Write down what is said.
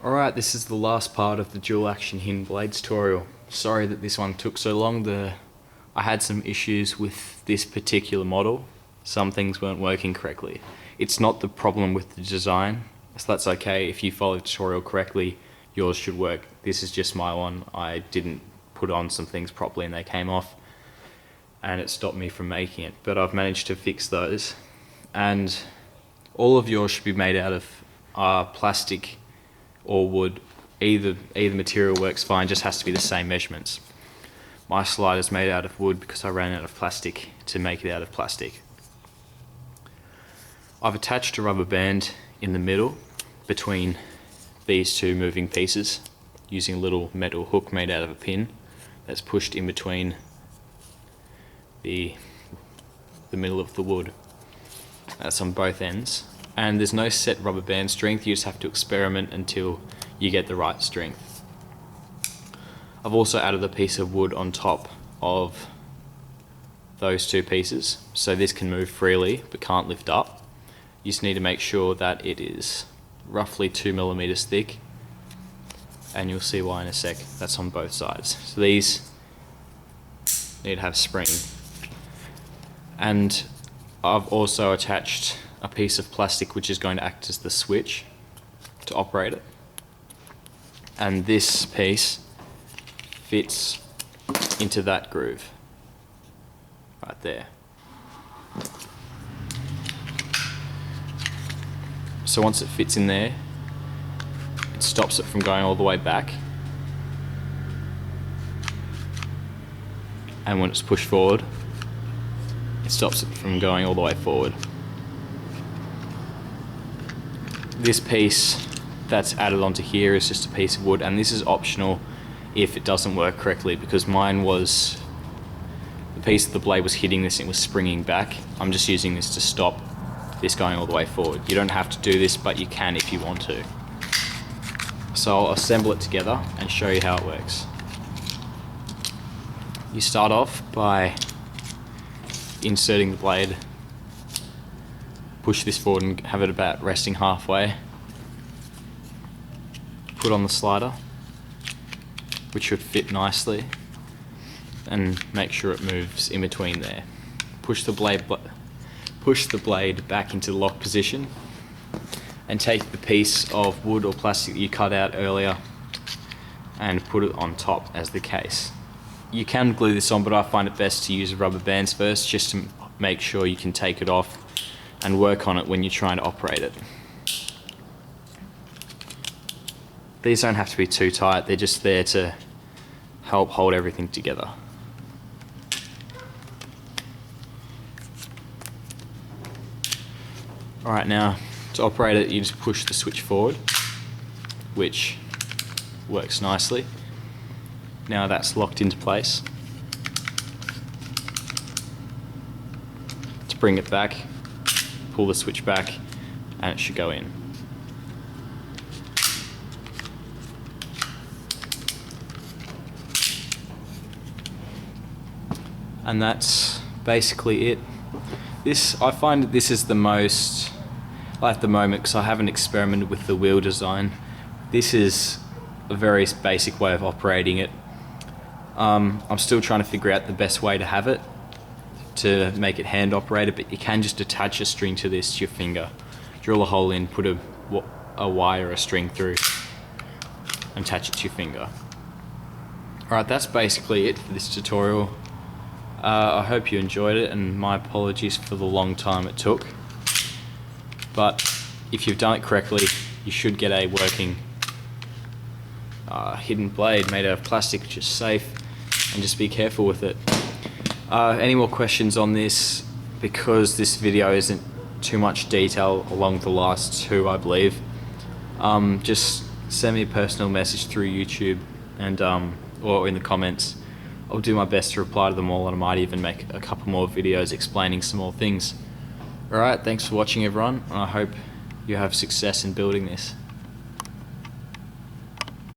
Alright, this is the last part of the dual action hidden blade tutorial. Sorry that this one took so long. I had some issues with this particular model. Some things weren't working correctly. It's not the problem with the design, so that's okay. If you follow the tutorial correctly, yours should work. This is just my one. I didn't put on some things properly and they came off, and it stopped me from making it. But I've managed to fix those. And all of yours should be made out of plastic or wood. Either material works fine, just has to be the same measurements. My slide is made out of wood because I ran out of plastic to make it out of plastic. I've attached a rubber band in the middle between these two moving pieces using a little metal hook made out of a pin that's pushed in between the middle of the wood. That's on both ends. And there's no set rubber band strength, you just have to experiment until you get the right strength. I've also added a piece of wood on top of those two pieces, so this can move freely but can't lift up. You just need to make sure that it is roughly 2 millimeters thick, and you'll see why in a sec. That's on both sides. So these need to have spring. And I've also attached a piece of plastic which is going to act as the switch to operate it. And this piece fits into that groove right there. So once it fits in there, it stops it from going all the way back. And when it's pushed forward, it stops it from going all the way forward. This piece that's added onto here is just a piece of wood, and this is optional if it doesn't work correctly, because mine was, the piece of the blade was hitting this and it was springing back. I'm just using this to stop this going all the way forward. You don't have to do this, but you can if you want to. So I'll assemble it together and show you how it works. You start off by inserting the blade, push this forward and have it about resting halfway. Put on the slider, which should fit nicely, and make sure it moves in between there. Push the blade back into the lock position, and take the piece of wood or plastic that you cut out earlier and put it on top as the case. You can glue this on, but I find it best to use rubber bands first, just to make sure you can take it off and work on it when you're trying to operate it. These don't have to be too tight, they're just there to help hold everything together. Alright, now to operate it, you just push the switch forward, which works nicely. Now that's locked into place. To bring it back, pull the switch back, and it should go in. And that's basically it. I find that this is the most, at the moment, because I haven't experimented with the wheel design, this is a very basic way of operating it. I'm still trying to figure out the best way to have it, to make it hand operated, but you can just attach a string to this to your finger, drill a hole in, put a wire or a string through, and attach it to your finger. Alright, that's basically it for this tutorial. I hope you enjoyed it, and my apologies for the long time it took. But if you've done it correctly, you should get a working hidden blade made out of plastic, which is safe, and just be careful with it. Any more questions on this? Because this video isn't too much detail along the last two, I believe, just send me a personal message through YouTube and or in the comments. I'll do my best to reply to them all, and I might even make a couple more videos explaining some more things. Alright, thanks for watching everyone, and I hope you have success in building this.